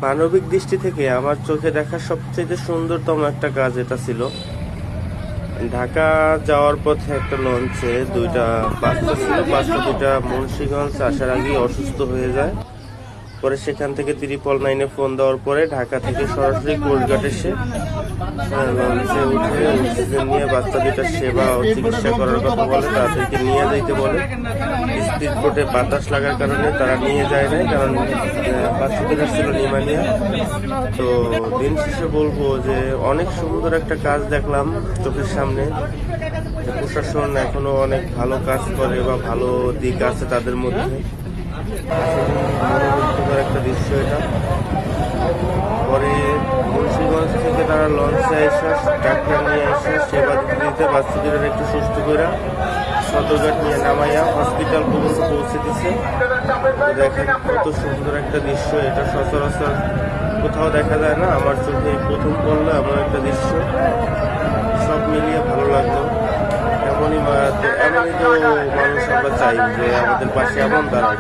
মানবিক দৃষ্টি থেকে আমার চোখে দেখা সবচেয়ে সুন্দরতম একটা কাজ এটা ছিল। ঢাকা যাওয়ার পথে একটা লঞ্চে দুইটা বাচ্চা ছিল, বাচ্চা দুইটা মুন্সিগঞ্জ আসার আগেই অসুস্থ হয়ে যায়। পরে সেখান থেকে 999 ফোন দেওয়ার পরে ঢাকা থেকে সরাসরি কোর্টঘাট এসে লঞ্চে উঠে অক্সিজেন নিয়ে বাচ্চা দুইটার সেবা ও চিকিৎসা করার কথা বলে, তাদেরকে নিয়ে যাইতে বলে। স্পিড বোটে বাতাস লাগার কারণে তারা নিয়ে যায় নাই, কারণ বাচ্চাদের ছিল নিউমোনিয়া। তো দিন শেষে বলবো যে অনেক সুন্দর একটা কাজ দেখলাম চোখের সামনে। প্রশাসন এখনো অনেক ভালো কাজ করে বা ভালো দিক আছে তাদের মধ্যে। মনোমুগ্ধকর একটা দৃশ্য এটা। পরে মুন্সিগঞ্জ থেকে তারা লঞ্চে এসে ডাক্তার নিয়ে এসে সেবা দিতে বাচ্চাদের একটু সুস্থ করে সদরঘাট নিয়ে নামাইয়া হসপিটাল পর্যন্ত পৌঁছে দিচ্ছে। দেখেন কত সুন্দর একটা দৃশ্য এটা, সচরাচর কোথাও দেখা যায় না। আমার চোখে প্রথম পড়লো এমন একটা দৃশ্য। সব মিলিয়ে ভালো লাগলো। এমনই তো মানুষ আমরা চাই যে আমাদের পাশে এমন দাঁড়ায়।